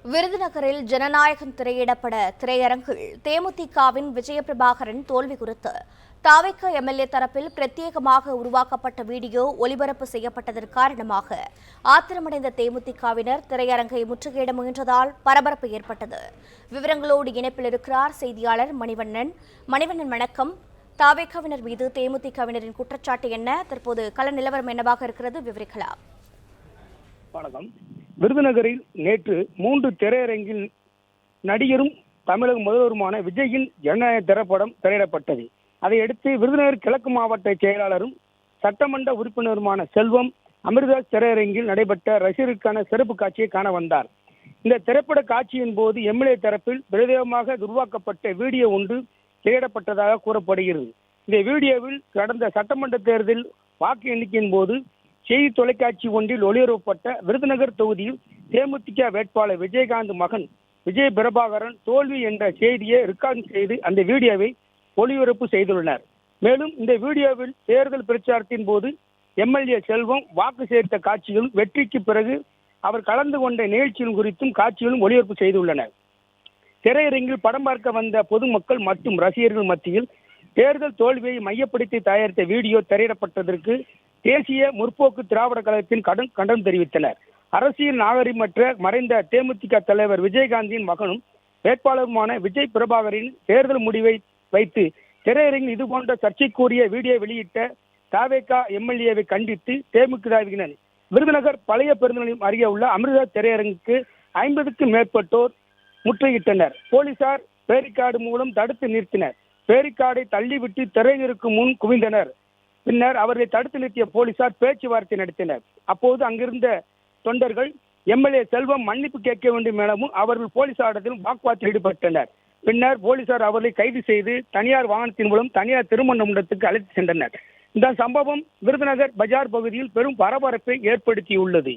விருதுநகரில் ஜனநாயகம் திரையிடப்பட திரையரங்கில் தேமுதிகவின் விஜயபிரபாகரன் தோல்வி குறித்து தாவேகா எம்எல்ஏ தரப்பில் பிரத்யேகமாக உருவாக்கப்பட்ட வீடியோ ஒளிபரப்பு செய்யப்பட்டதன் காரணமாக ஆத்திரமடைந்த தேமுதிகவினர் திரையரங்கை முற்றுகையிட முயன்றதால் பரபரப்பு ஏற்பட்டது. விவரங்களோடு இணைப்பில் இருக்கிறார் செய்தியாளர் மணிவண்ணன். வணக்கம். தாவேகாவினர் மீது தேமுதிகவினரின் குற்றச்சாட்டு என்ன? தற்போது கள நிலவரம் என்னவாக இருக்கிறது? விவரிக்கலாம். வணக்கம். விருதுநகரில் நேற்று 3 திரையரங்கில் நடிகரும் தமிழக முதல்வருமான விஜயின் ஜனநாயக திரைப்படம் திரையிடப்பட்டது. அதையடுத்து விருதுநகர் கிழக்கு மாவட்ட செயலாளரும் சட்டமன்ற உறுப்பினருமான செல்வம் அமிர்தாஸ் திரையரங்கில் நடைபெற்ற ரசிகருக்கான சிறப்பு காட்சியை காண வந்தார். இந்த திரைப்பட காட்சியின் போது எம்எல்ஏ தரப்பில் பிரத்யேகமாக உருவாக்கப்பட்ட வீடியோ ஒன்று திரையிடப்பட்டதாக கூறப்படுகிறது. இந்த வீடியோவில் கடந்த சட்டமன்ற தேர்தல் வாக்கு எண்ணிக்கையின் போது செய்தி தொலைக்காட்சி ஒன்றில் ஒளிபரப்பப்பட்ட விருதுநகர் தொகுதியில் தேமுதிக வேட்பாளர் விஜயகாந்த் மகன் விஜய் பிரபாகரன் தோல்வி என்ற செய்தியை ரெக்கார்டிங் செய்து அந்த வீடியோவை ஒளிபரப்பு செய்துள்ளனர். மேலும் இந்த வீடியோவில் தேர்தல் பிரச்சாரத்தின் போது எம்எல்ஏ செல்வம் வாக்கு சேர்த்த காட்சிகளும் வெற்றிக்கு பிறகு அவர் கலந்து கொண்ட நிகழ்ச்சிகள் குறித்தும் காட்சிகளும் ஒளிபரப்பு செய்துள்ளனர். திரையரங்கில் படம் பார்க்க வந்த பொதுமக்கள் மற்றும் ரசிகர்கள் மத்தியில் தேர்தல் தோல்வியை மையப்படுத்தி தயாரித்த வீடியோ திரையிடப்பட்டதற்கு தேசிய முற்போக்கு திராவிட கழகத்தின் கண்டனம் தெரிவித்தனர். அரசியல் நாகரிகமற்ற மறைந்த தேமுதிக தலைவர் விஜயகாந்தின் மகனும் வேட்பாளருமான விஜய் பிரபாகரின் தேர்தல் முடிவை வைத்து திரையரங்கில் இதுபோன்ற சர்ச்சைக்குரிய வீடியோ வெளியிட்ட தாவேகா எம்எல்ஏவை கண்டித்து தேமுதிகவினர் விருதுநகர் பழைய பேருந்து நிலையம் அருகே உள்ள அமிர்தா திரையரங்குக்கு 50க்கும் மேற்பட்டோர் முற்றுகையிட்டனர். போலீசார் பேரிகார்டு மூலம் தடுத்து நிறுத்தினர். பேரிகார்டை தள்ளிவிட்டு திரையரங்குக்கு முன் குவிந்தனர். பின்னர் அவர்களை தடுத்து நிறுத்திய போலீசார் பேச்சுவார்த்தை நடத்தினர். அப்போது அங்கிருந்த தொண்டர்கள் எம்எல்ஏ செல்வம் மன்னிப்பு கேட்க வேண்டும் எனவும் அவர்கள் போலீசாரிடத்திலும் வாக்குவாதத்தில் ஈடுபட்டனர். பின்னர் போலீசார் அவர்களை கைது செய்து தனியார் வாகனத்தின் மூலம் தனியார் திருமண மண்டபத்துக்கு அழைத்து சென்றனர். இந்த சம்பவம் விருதுநகர் பஜார் பகுதியில் பெரும் பரபரப்பை ஏற்படுத்தியுள்ளது.